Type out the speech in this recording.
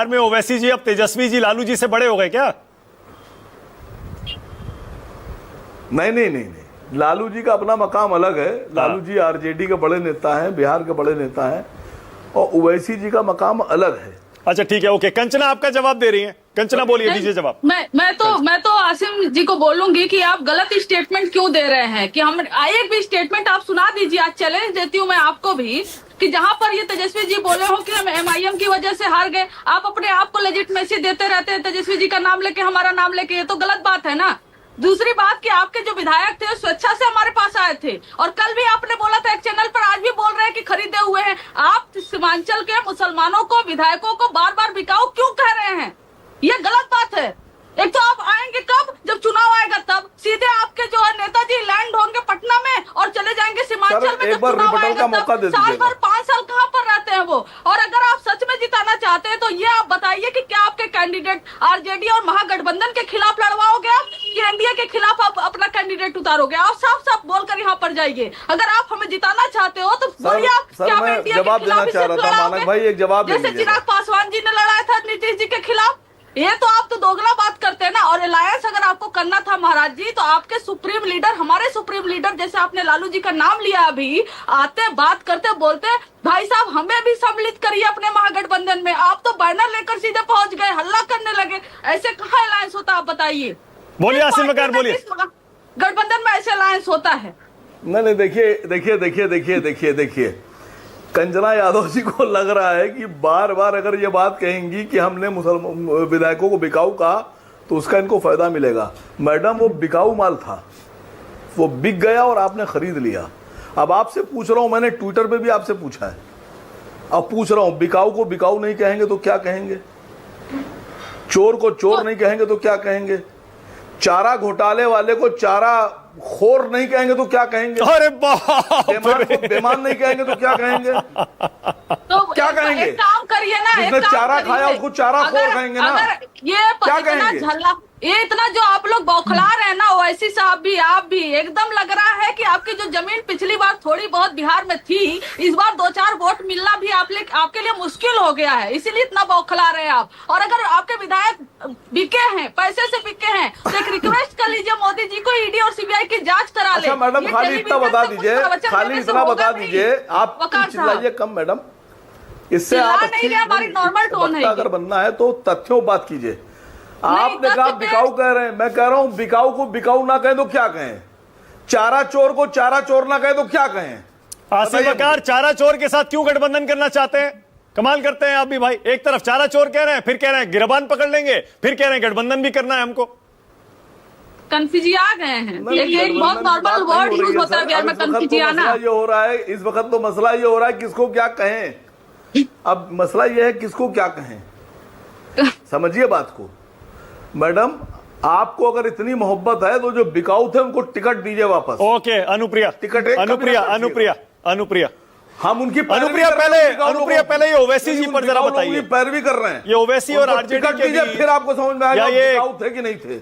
में ओवैसी जी अब तेजस्वी जी लालू जी से बड़े हो गए क्या? नहीं, लालू जी का अपना मकाम अलग है। लालू जी आरजेडी के बड़े नेता हैं, बिहार के बड़े नेता हैं, और ओवैसी जी का मकाम अलग है। अच्छा ठीक है, ओके। कंचना आपका जवाब दे रही हैं। कंचना बोलिए, दीजिए जवाब। मैं तो आसिम जी को बोलूंगी कि आप गलत स्टेटमेंट क्यों दे रहे हैं कि हम एक भी स्टेटमेंट आप सुना दीजिए। आज चैलेंज देती हूँ मैं आपको भी कि जहां पर ये तेजस्वी जी बोले हो कि हम एमआईएम की वजह से हार गए, आप अपने आप को लेजिटिमेसी देते रहते हैं तेजस्वी जी का नाम लेके, हमारा नाम लेके। ये तो गलत बात है ना। दूसरी बात कि आपके जो विधायक थे स्वेच्छा से हमारे पास आए थे, और कल भी आपने बोला था एक चैनल पर, आज भी बोल रहे हैं कि खरीदे हुए हैं। आप सीमांचल के मुसलमानों को, विधायकों को बार बार बिकाऊ क्यों कह रहे हैं? ये गलत बात है। एक तो आप आएंगे कब? जब चुनाव आएगा तब। सीधे आपके जो है नेताजी लैंड होंगे पटना में और चले जाएंगे सीमांचल में जब चुनाव आएगा तब। साल भर 5 साल कहाँ पर रहते हैं वो? और अगर आप सच में जिताना चाहते हैं तो ये आप बताइए कि क्या आपके कैंडिडेट आरजेडी और महागठबंधन के खिलाफ लड़वाओगे आप, कि एनडीए के खिलाफ आप अपना कैंडिडेट उतारोगे? आप साफ साफ बोलकर यहाँ पर जाइए। अगर आप हमें जिताना चाहते हो तो बोलिए आप क्या आप एनडीए के खिलाफ लड़ाओगे? जैसे चिराग पासवान जी ने लड़ाया था नीतीश जी के खिलाफ। ये तो आप तो दोगला बात करते हैं ना। और अलायंस अगर आपको करना था महाराज जी, तो आपके सुप्रीम लीडर, हमारे सुप्रीम लीडर, जैसे आपने लालू जी का नाम लिया अभी, आते बात करते बोलते भाई साहब हमें भी सम्मिलित करिए अपने महागठबंधन में। आप तो बैनर लेकर सीधे पहुंच गए, हल्ला करने लगे। ऐसे कहाँ अलायंस होता आप बताइए? बोलिए आसिम बकार, बोलिए। गठबंधन में ऐसे अलायंस होता है? नहीं, देखिए कंचना यादव जी को लग रहा है कि बार बार अगर ये बात कहेंगी कि हमने मुसलमान विधायकों को बिकाऊ कहा तो उसका इनको फायदा मिलेगा। मैडम, वो बिकाऊ माल था, वो बिक गया और आपने खरीद लिया। अब आपसे पूछ रहा हूं, मैंने ट्विटर पे भी आपसे पूछा है, अब पूछ रहा हूं, बिकाऊ को बिकाऊ नहीं कहेंगे तो क्या कहेंगे? चोर को चोर नहीं कहेंगे तो क्या कहेंगे? चारा घोटाले वाले को चारा खोर नहीं कहेंगे तो क्या कहेंगे? अरे बाप, बेमान को बेमान नहीं कहेंगे तो क्या कहेंगे? तो क्या कहेंगे? एक काम करिए ना, जिसने चारा खाया उसको चारा खोर कहेंगे ना। ये क्या कहेंगे? झल्ला, ये इतना जो आप लोग बौखला रहे हैं ना, ओवैसी साहब भी, आप भी, एकदम लग रहा है कि आपकी जो जमीन पिछली बार थोड़ी बहुत बिहार में थी, इस बार 2-4 वोट मिलना भी आपके लिए मुश्किल हो गया है, इसीलिए इतना बौखला रहे हैं आप। और अगर आपके विधायक बिके हैं, पैसे से बिके हैं, तो एक रिक्वेस्ट कर लीजिए मोदी जी को, ईडी और सीबीआई की जांच करा ले। अच्छा मैडम, खाली इतना बता दीजिए, खाली इतना बता दीजिए, आप चिल्लाइए कम मैडम। इससे आप हमारी नॉर्मल टोन है। अगर बनना है तो तथ्यों बात कीजिए। आपने कहा बिकाऊ कह रहे हैं, मैं कह रहा हूं बिकाऊ को बिकाऊ ना कहें तो क्या कहें? चारा चोर को चारा चोर ना कहें तो क्या कहें? आसिम बकार चारा चोर के साथ क्यों गठबंधन करना चाहते हैं? कमाल करते हैं आप भी भाई। एक तरफ चारा चोर कह रहे हैं, फिर कह रहे हैं गिरबान पकड़ लेंगे, फिर कह रहे हैं गठबंधन भी करना है हमको। कंफ्यूजिया गए हैं। एक बहुत नॉर्मल वर्ड यूज होता है बिहार में, कंफ्यूजियाना। ये हो रहा है इस वक्त, तो मसला ये हो रहा है किसको क्या कहें। अब मसला ये है किसको क्या कहें, समझिए बात को। मैडम, आपको अगर इतनी मोहब्बत है तो जो बिकाऊ थे उनको टिकट दीजिए वापस। ओके, अनुप्रिया, टिकट अनुप्रिया हम उनकी अनुप्रिया पहले ये ओवैसी जी पर जरा बताइए। पैरवी कर रहे हैं ये ओवैसी और आरजेडी के बीच, फिर आपको समझ में आएगा बिकाऊ थे कि नहीं थे।